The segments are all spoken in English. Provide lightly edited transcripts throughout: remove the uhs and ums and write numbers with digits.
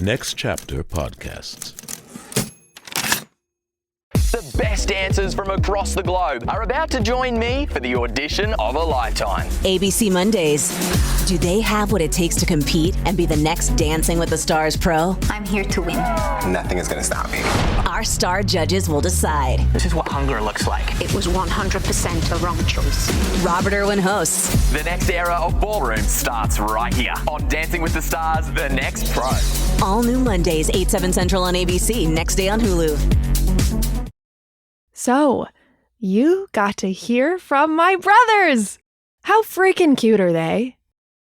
Next Chapter Podcasts. The best dancers from across the globe are about to join me for the audition of a lifetime. ABC Mondays. Do they have what it takes to compete and be the next Dancing with the Stars pro? I'm here to win. Nothing is going to stop me. Our star judges will decide. This is what hunger looks like. It was 100% the wrong choice. Robert Irwin hosts. The next era of ballroom starts right here on Dancing with the Stars, The Next Pro. All new Mondays, 8, 7 Central on ABC, next day on Hulu. So, you got to hear from my brothers! How freaking cute are they?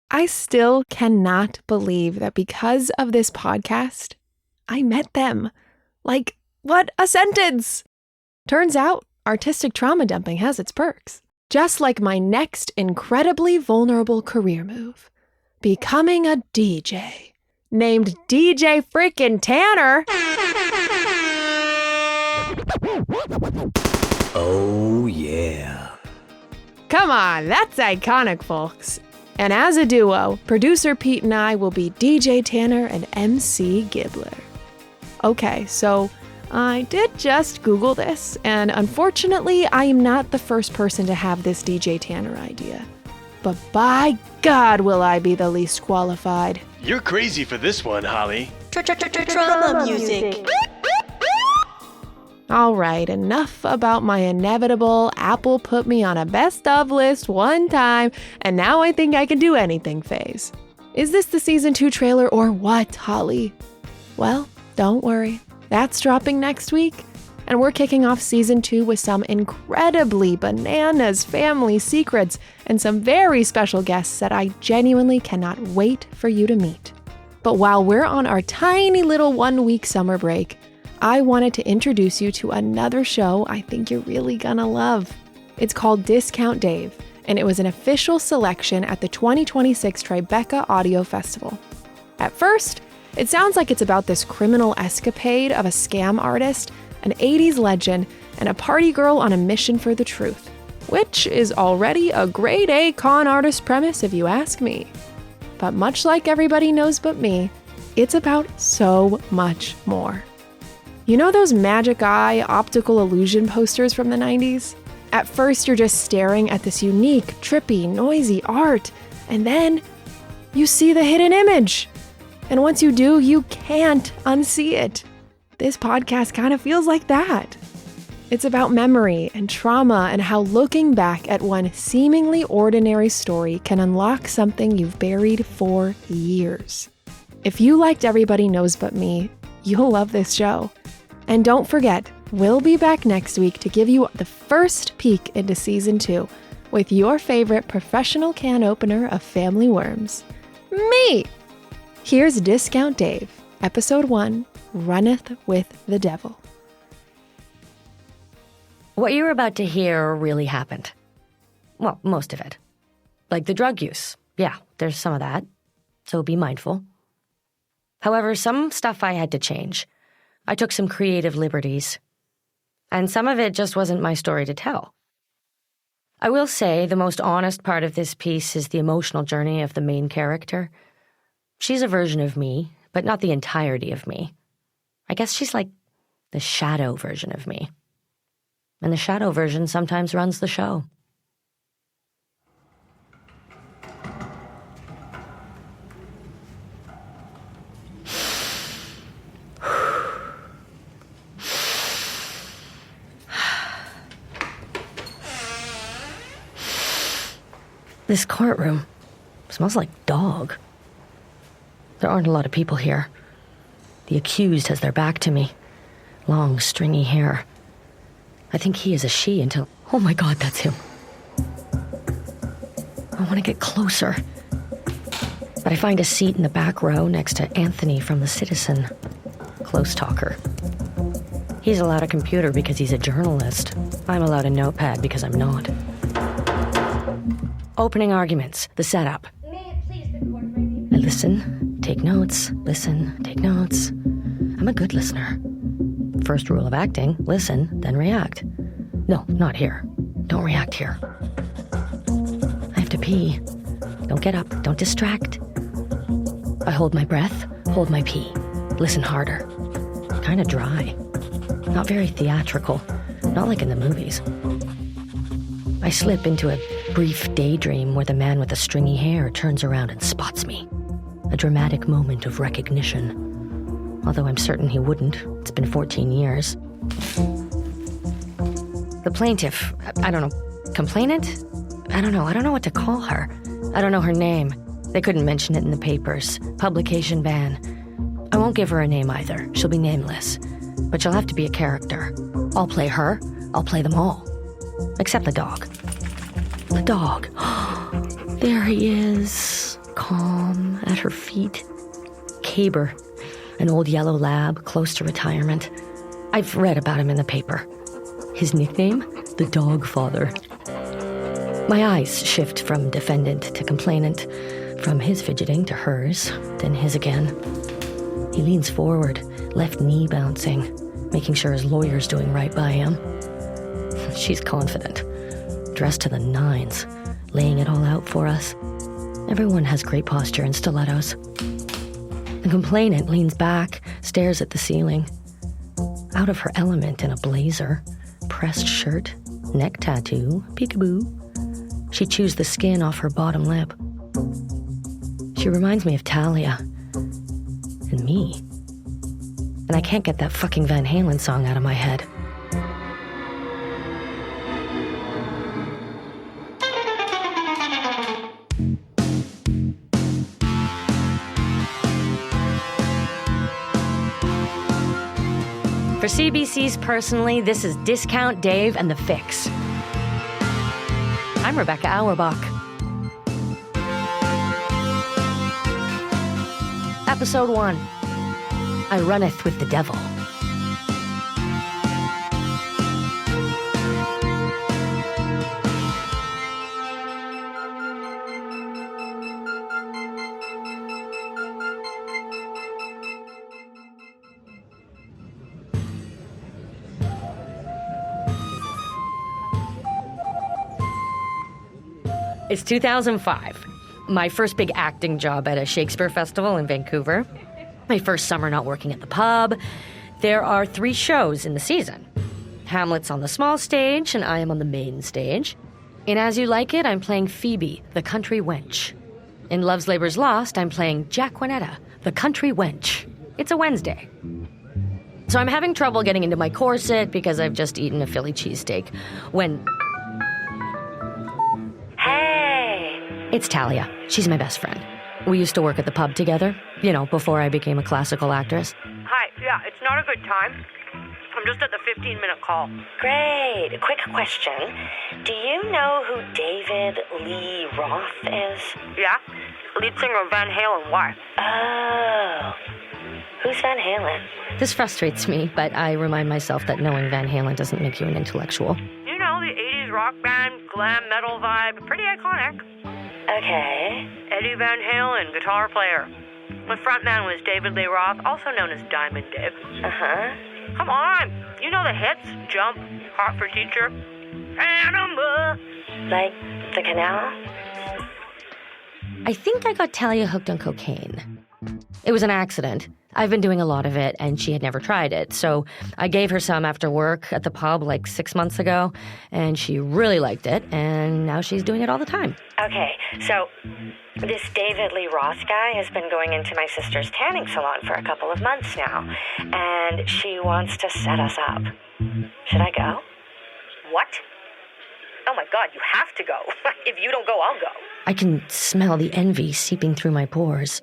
I still cannot believe that because of this podcast, I met them. Like, what a sentence! Turns out, artistic trauma dumping has its perks. Just like my next incredibly vulnerable career move, becoming a DJ. Named DJ freaking Tanner! Oh, yeah. Come on, that's iconic, folks. And as a duo, producer Pete and I will be DJ Tanner and MC Gibbler. Okay, so I did just Google this, and unfortunately, I am not the first person to have this DJ Tanner idea. But by God, will I be the least qualified. You're crazy for this one, Holly. Trauma music. All right, enough about my inevitable Apple put me on a best of list one time, and now I think I can do anything phase. Is this the season 2 trailer or what, Holly? Well, don't worry. That's dropping next week, and we're kicking off season 2 with some incredibly bananas family secrets and some very special guests that I genuinely cannot wait for you to meet. But while we're on our tiny little 1-week summer break, I wanted to introduce you to another show I think you're really gonna love. It's called Discount Dave, and it was an official selection at the 2026 Tribeca Audio Festival. At first, it sounds like it's about this criminal escapade of a scam artist, an 80s legend, and a party girl on a mission for the truth, which is already a grade A con artist premise if you ask me. But much like Everybody Knows But Me, it's about so much more. You know those magic eye optical illusion posters from the 90s? At first, you're just staring at this unique, trippy, noisy art, and then you see the hidden image. And once you do, you can't unsee it. This podcast kind of feels like that. It's about memory and trauma and how looking back at one seemingly ordinary story can unlock something you've buried for years. If you liked Everybody Knows But Me, you'll love this show. And don't forget, we'll be back next week to give you the first peek into season 2 with your favorite professional can opener of family worms, me. Here's Discount Dave, episode 1, Runneth with the Devil. What you're about to hear really happened. Well, most of it. Like the drug use. Yeah, there's some of that. So be mindful. However, some stuff I had to change. I took some creative liberties. And some of it just wasn't my story to tell. I will say the most honest part of this piece is the emotional journey of the main character. She's a version of me, but not the entirety of me. I guess she's like the shadow version of me. And the shadow version sometimes runs the show. This courtroom smells like dog. There aren't a lot of people here. The accused has their back to me. Long, stringy hair. I think he is a she until... Oh my God, that's him. I want to get closer. But I find a seat in the back row next to Anthony from The Citizen. Close talker. He's allowed a computer because he's a journalist. I'm allowed a notepad because I'm not. Opening arguments, the setup. May it please the court, my name. I listen, take notes, listen, take notes. I'm a good listener. First rule of acting, listen, then react. No, not here. Don't react here. I have to pee. Don't get up, don't distract. I hold my breath, hold my pee. listen harder. Kind of dry. Not very theatrical. Not like in the movies. I slip into a brief daydream where the man with the stringy hair turns around and spots me. A dramatic moment of recognition. Although I'm certain he wouldn't. It's been 14 years. The plaintiff, I don't know, complainant? I don't know what to call her. I don't know her name. They couldn't mention it in the papers. Publication ban. I won't give her a name either. She'll be nameless. But she'll have to be a character. I'll play her. I'll play them all. Except the dog. The dog. There he is. Calm at her feet. Caber. An old yellow lab close to retirement. I've read about him in the paper. His nickname? The Dog Father. My eyes shift from defendant to complainant, from his fidgeting to hers, then his again. He leans forward, left knee bouncing, making sure his lawyer's doing right by him. She's confident, dressed to the nines, laying it all out for us. Everyone has great posture in stilettos. The complainant leans back, stares at the ceiling. Out of her element in a blazer, pressed shirt, neck tattoo, peekaboo. She chews the skin off her bottom lip. She reminds me of Talia. And me. And I can't get that fucking Van Halen song out of my head. For CBC's Personally, this is Discount Dave and the Fix. I'm Rebecca Auerbach. Episode 1. I runneth with the devil. It's 2005. My first big acting job at a Shakespeare festival in Vancouver. My first summer not working at the pub. There are 3 shows in the season. Hamlet's on the small stage, and I am on the main stage. In As You Like It, I'm playing Phoebe, the country wench. In Love's Labour's Lost, I'm playing Jacquinetta, the country wench. It's a Wednesday. So I'm having trouble getting into my corset because I've just eaten a Philly cheesesteak when... It's Talia. She's my best friend. We used to work at the pub together, before I became a classical actress. Hi, yeah, it's not a good time. I'm just at the 15-minute call. Great. Quick question. Do you know who David Lee Roth is? Yeah? Lead singer of Van Halen. Why? Oh. Who's Van Halen? This frustrates me, but I remind myself that knowing Van Halen doesn't make you an intellectual. You know, the 80s rock band, glam metal vibe, pretty iconic. Okay. Eddie Van Halen, guitar player. The frontman was David Lee Roth, also known as Diamond Dave. Uh-huh. Come on. You know the hits. Jump, Hot for Teacher, Animal. Like the canal? I think I got Talia hooked on cocaine. It was an accident. I've been doing a lot of it, and she had never tried it. So I gave her some after work at the pub like 6 months ago, and she really liked it, and now she's doing it all the time. Okay, so this David Lee Roth guy has been going into my sister's tanning salon for a couple of months now, and she wants to set us up. Should I go? What? Oh my God, you have to go. If you don't go, I'll go. I can smell the envy seeping through my pores.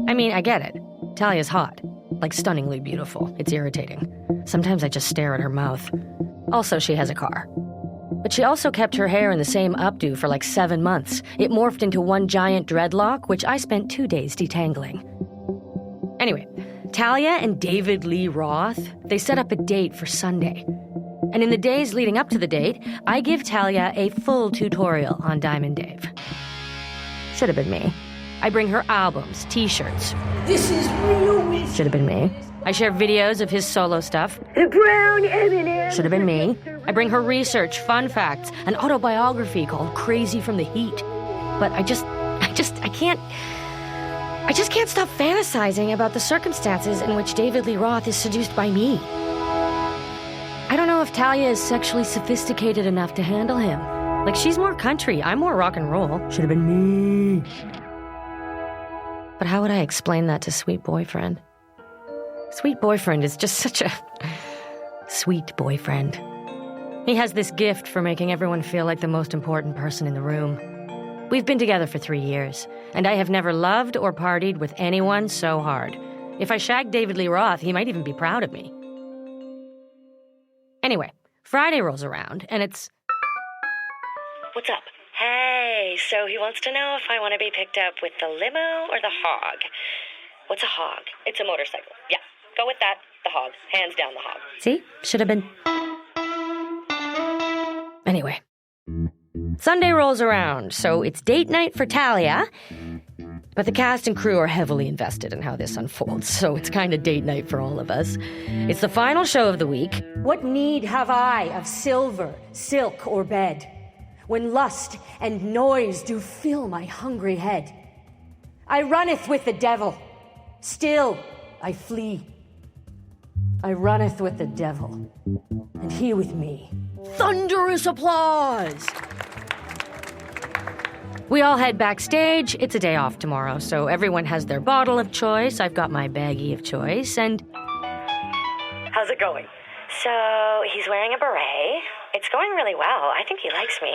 I mean, I get it. Talia's hot. Like, stunningly beautiful. It's irritating. Sometimes I just stare at her mouth. Also, she has a car. But she also kept her hair in the same updo for like 7 months. It morphed into one giant dreadlock, which I spent 2 days detangling. Anyway, Talia and David Lee Roth, they set up a date for Sunday. And in the days leading up to the date, I give Talia a full tutorial on Diamond Dave. Should have been me. I bring her albums, t-shirts. This is real. Should have been me. I share videos of his solo stuff. The brown M&M. Should have been me. I bring her research, fun facts, an autobiography called Crazy from the Heat. But I I just can't stop fantasizing about the circumstances in which David Lee Roth is seduced by me. I don't know if Talia is sexually sophisticated enough to handle him. Like, she's more country, I'm more rock and roll. Should have been me. But how would I explain that to Sweet Boyfriend? Sweet Boyfriend is just such a sweet boyfriend. He has this gift for making everyone feel like the most important person in the room. We've been together for 3 years, and I have never loved or partied with anyone so hard. If I shagged David Lee Roth, he might even be proud of me. Anyway, Friday rolls around, and it's... What's up? Hey, so he wants to know if I want to be picked up with the limo or the hog. What's a hog? It's a motorcycle. Yeah, go with that. The hog. Hands down the hog. See? Should have been... Anyway. Sunday rolls around, so it's date night for Talia. But the cast and crew are heavily invested in how this unfolds, so it's kind of date night for all of us. It's the final show of the week. What need have I of silver, silk, or bed, when lust and noise do fill my hungry head? I runneth with the devil, still I flee. I runneth with the devil, and he with me. Thunderous applause! We all head backstage. It's a day off tomorrow, so everyone has their bottle of choice. I've got my baggie of choice, and... How's it going? So, he's wearing a beret. It's going really well. I think he likes me.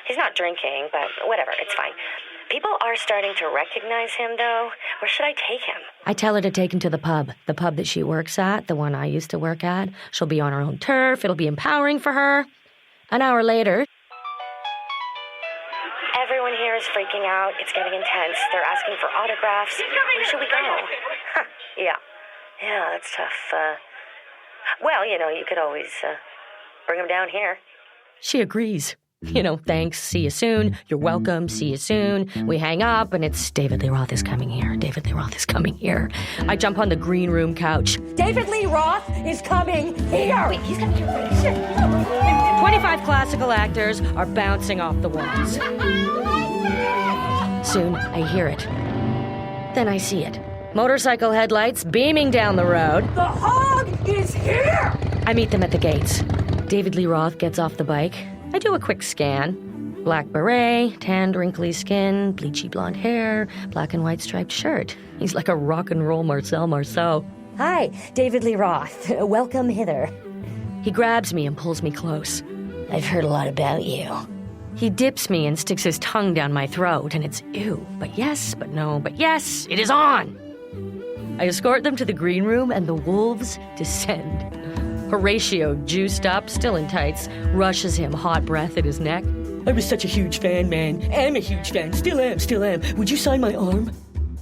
He's not drinking, but whatever, it's fine. People are starting to recognize him, though. Where should I take him? I tell her to take him to the pub that she works at, the one I used to work at. She'll be on her own turf. It'll be empowering for her. An hour later... Everyone here is freaking out. It's getting intense. They're asking for autographs. Where should we go? Huh, yeah, that's tough. Well, you could always bring him down here. She agrees. Thanks, see you soon. You're welcome, see you soon. We hang up, and it's David Lee Roth is coming here. David Lee Roth is coming here. I jump on the green room couch. David Lee Roth is coming here! Wait, he's coming here. Shit. 25 classical actors are bouncing off the walls. Soon, I hear it. Then I see it. Motorcycle headlights beaming down the road. The hog is here! I meet them at the gates. David Lee Roth gets off the bike. I do a quick scan. Black beret, tanned, wrinkly skin, bleachy blonde hair, black and white striped shirt. He's like a rock and roll Marcel Marceau. Hi, David Lee Roth. Welcome hither. He grabs me and pulls me close. I've heard a lot about you. He dips me and sticks his tongue down my throat, and it's ew, but yes, but no, but yes, it is on. I escort them to the green room, and the wolves descend. Horatio, juiced up, still in tights, rushes him, hot breath at his neck. I was such a huge fan, man. Am a huge fan. Still am. Would you sign my arm?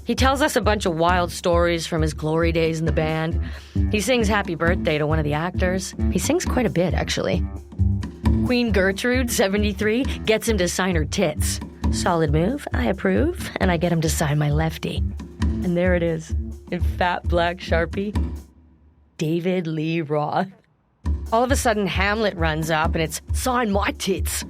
He tells us a bunch of wild stories from his glory days in the band. He sings happy birthday to one of the actors. He sings quite a bit, actually. Queen Gertrude, 73, gets him to sign her tits. Solid move, I approve, and I get him to sign my lefty. And there it is, in fat black Sharpie. David Lee Roth. All of a sudden, Hamlet runs up, and it's, sign my tits.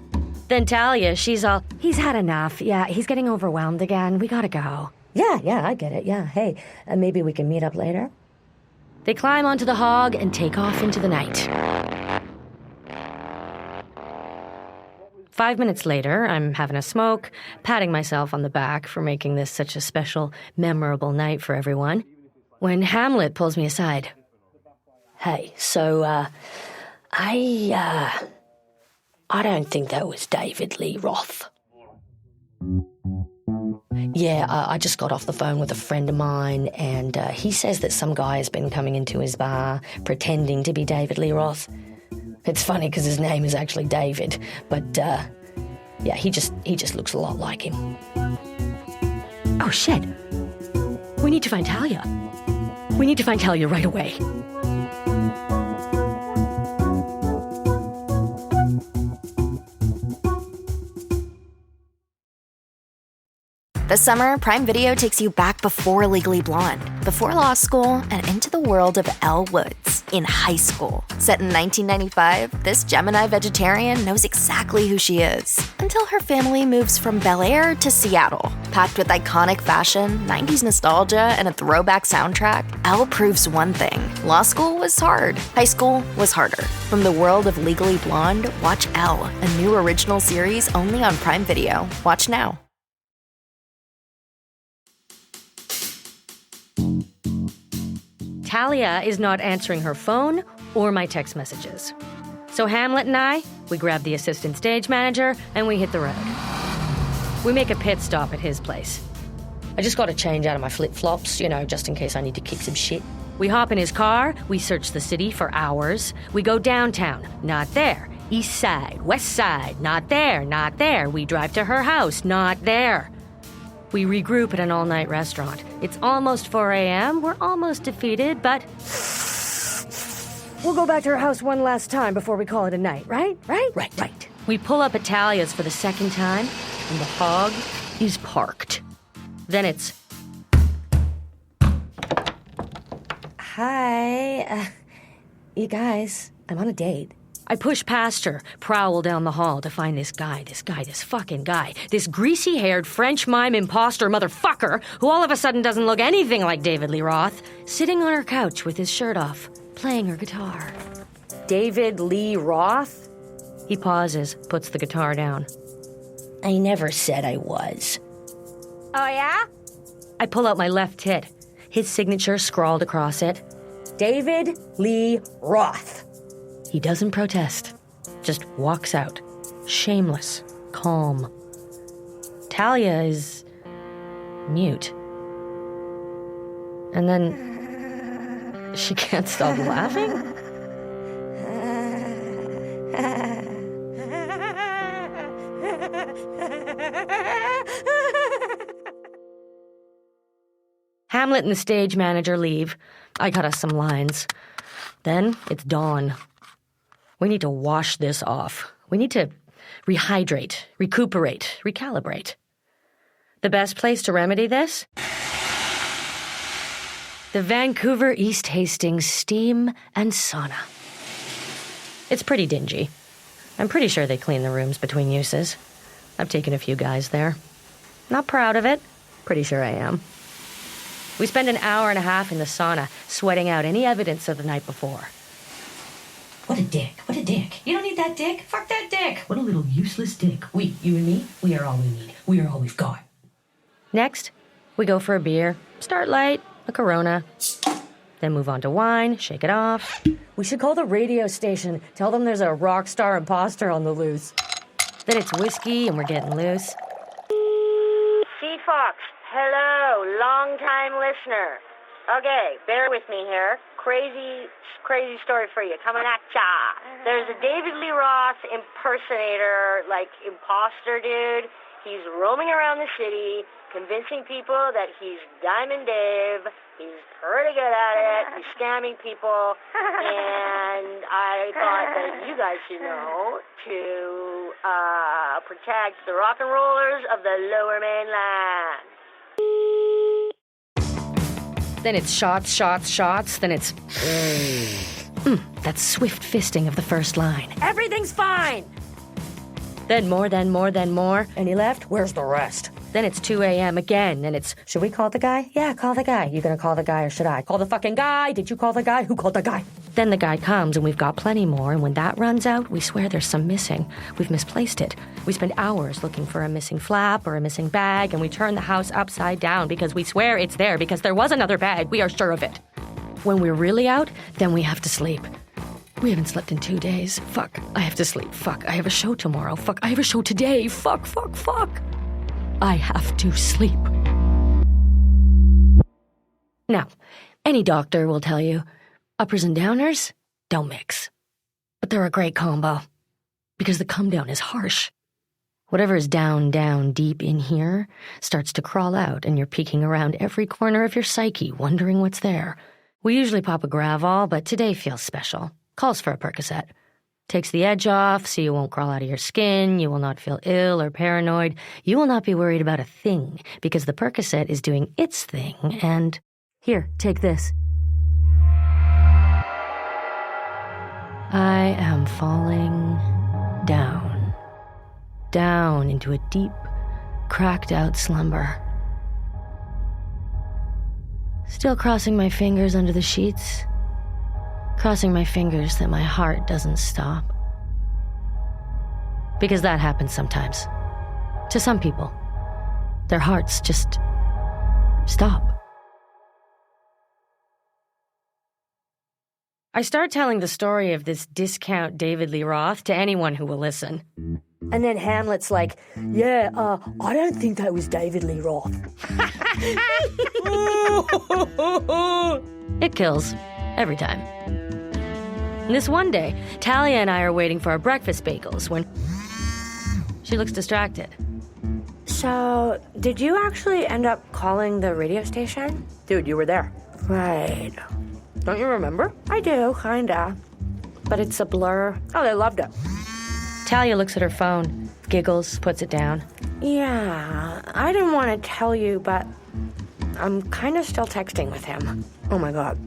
Then Talia, she's all, he's had enough. Yeah, he's getting overwhelmed again. We gotta go. Yeah, I get it. Yeah, hey, maybe we can meet up later? They climb onto the hog and take off into the night. 5 minutes later, I'm having a smoke, patting myself on the back for making this such a special, memorable night for everyone, when Hamlet pulls me aside. Hey, so, I don't think that was David Lee Roth. Yeah, I just got off the phone with a friend of mine, and he says that some guy has been coming into his bar pretending to be David Lee Roth. It's funny because his name is actually David, but yeah, he just looks a lot like him. Oh shit! We need to find Talia. We need to find Talia right away. This summer, Prime Video takes you back before Legally Blonde, before law school, and into the world of Elle Woods in high school. Set in 1995, this Gemini vegetarian knows exactly who she is until her family moves from Bel Air to Seattle. Packed with iconic fashion, 90s nostalgia, and a throwback soundtrack, Elle proves one thing. Law school was hard. High school was harder. From the world of Legally Blonde, watch Elle, a new original series only on Prime Video. Watch now. Talia is not answering her phone or my text messages. So Hamlet and I, we grab the assistant stage manager and we hit the road. We make a pit stop at his place. I just got to change out of my flip-flops, just in case I need to kick some shit. We hop in his car, we search the city for hours. We go downtown, not there. East side, west side, not there, not there. We drive to her house, not there. We regroup at an all-night restaurant. It's almost 4 a.m. We're almost defeated, but we'll go back to her house one last time before we call it a night, right? Right. We pull up at Talia's for the second time, and the hog is parked. Then it's... Hi. You guys, I'm on a date. I push past her, prowl down the hall to find this fucking guy, this greasy-haired French mime imposter motherfucker who all of a sudden doesn't look anything like David Lee Roth, sitting on her couch with his shirt off, playing her guitar. David Lee Roth? He pauses, puts the guitar down. I never said I was. Oh, yeah? I pull out my left tit, his signature scrawled across it. David Lee Roth. He doesn't protest, just walks out, shameless, calm. Talia is mute. And then she can't stop laughing. Hamlet and the stage manager leave. I cut us some lines. Then it's dawn. We need to wash this off. We need to rehydrate, recuperate, recalibrate. The best place to remedy this? The Vancouver East Hastings Steam and Sauna. It's pretty dingy. I'm pretty sure they clean the rooms between uses. I've taken a few guys there. Not proud of it. Pretty sure I am. We spend an hour and a half in the sauna, sweating out any evidence of the night before. What a dick. You don't need that dick. Fuck that dick. What a little useless dick. You and me, we are all we need. We are all we've got. Next, we go for a beer. Start light, a Corona. Then move on to wine, shake it off. We should call the radio station. Tell them there's a rock star imposter on the loose. Then it's whiskey and we're getting loose. Seed Fox, hello, long-time listener. Okay, bear with me here. Crazy story for you. Coming at ya. There's a David Lee Roth impersonator, imposter dude. He's roaming around the city, convincing people that he's Diamond Dave. He's pretty good at it. He's scamming people. And I thought that you guys should know to protect the rock and rollers of the Lower Mainland. Then it's shots. Then it's... that swift fisting of the first line. Everything's fine! Then more. Any left? Where's the rest? Then it's 2 a.m. again, and it's... Should we call the guy? Yeah, call the guy. You gonna call the guy, or should I? Call the fucking guy! Did you call the guy? Who called the guy? Then the guy comes, and we've got plenty more, and when that runs out, we swear there's some missing. We've misplaced it. We spend hours looking for a missing flap or a missing bag, and we turn the house upside down because we swear it's there because there was another bag. We are sure of it. When we're really out, then we have to sleep. We haven't slept in 2 days. Fuck, I have to sleep. Fuck, I have a show tomorrow. Fuck, I have a show today. Fuck. I have to sleep. Now, any doctor will tell you, uppers and downers don't mix. But they're a great combo, because the come down is harsh. Whatever is down, deep in here starts to crawl out, and you're peeking around every corner of your psyche, wondering what's there. We usually pop a Gravol, but today feels special. Calls for a Percocet. Takes the edge off so you won't crawl out of your skin, you will not feel ill or paranoid, you will not be worried about a thing because the Percocet is doing its thing and... Here, take this. I am falling down. Down into a deep, cracked out slumber. Still crossing my fingers under the sheets. Crossing my fingers that my heart doesn't stop. Because that happens sometimes. To some people. Their hearts just stop. I start telling the story of this discount David Lee Roth to anyone who will listen. And then Hamlet's like, I don't think that was David Lee Roth. It kills. Every time. And this one day, Talia and I are waiting for our breakfast bagels when she looks distracted. So, did you actually end up calling the radio station? Dude, you were there. Right. Don't you remember? I do, kinda. But it's a blur. Oh, they loved it. Talia looks at her phone, giggles, puts it down. Yeah, I didn't want to tell you, but I'm kind of still texting with him. Oh my God.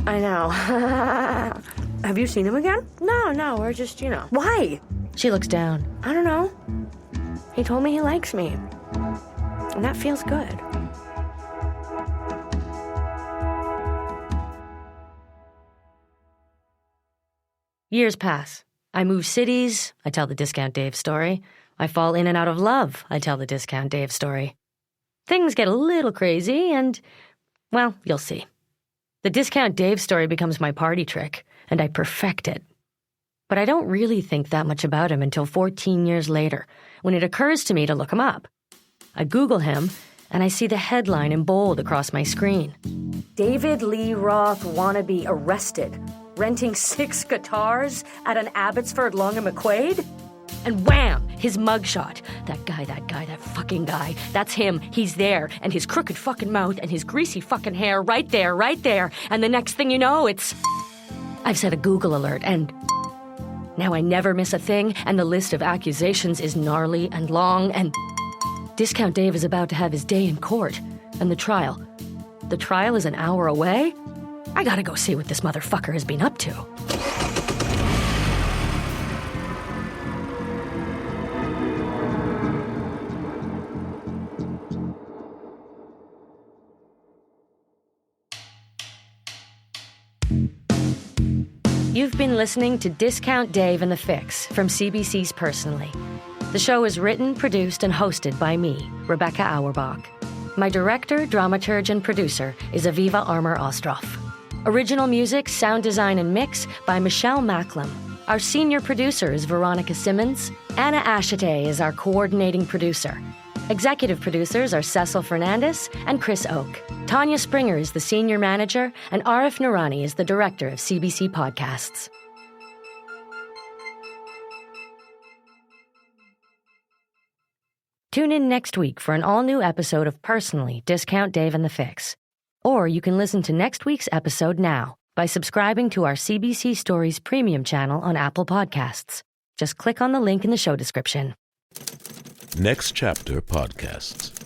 I know. Have you seen him again? No, we're just, Why? She looks down. I don't know. He told me he likes me. And that feels good. Years pass. I move cities, I tell the Discount Dave story. I fall in and out of love, I tell the Discount Dave story. Things get a little crazy and, well, you'll see. The Discount Dave story becomes my party trick, and I perfect it. But I don't really think that much about him until 14 years later, when it occurs to me to look him up. I Google him, and I see the headline in bold across my screen. David Lee Roth wannabe arrested, renting 6 guitars at an Abbotsford Long and McQuaid? And wham! His mugshot. That fucking guy. That's him. He's there. And his crooked fucking mouth and his greasy fucking hair right there. And the next thing you know, I've set a Google alert and... Now I never miss a thing, and the list of accusations is gnarly and long, and... Discount Dave is about to have his day in court. And the trial. The trial is an hour away? I gotta go see what this motherfucker has been up to. You've been listening to Discount Dave and the Fix from CBC's Personally. The show is written, produced, and hosted by me, Rebecca Auerbach. My director, dramaturge, and producer is Aviva Armour-Ostroff. Original music, sound design, and mix by Michelle Macklem. Our senior producer is Veronica Simmons. Anna Ashite is our coordinating producer. Executive producers are Cecil Fernandez and Chris Oak. Tanya Springer is the senior manager, and Arif Noorani is the director of CBC Podcasts. Tune in next week for an all-new episode of Personally, Discount Dave and the Fix. Or you can listen to next week's episode now by subscribing to our CBC Stories premium channel on Apple Podcasts. Just click on the link in the show description. Next Chapter Podcasts.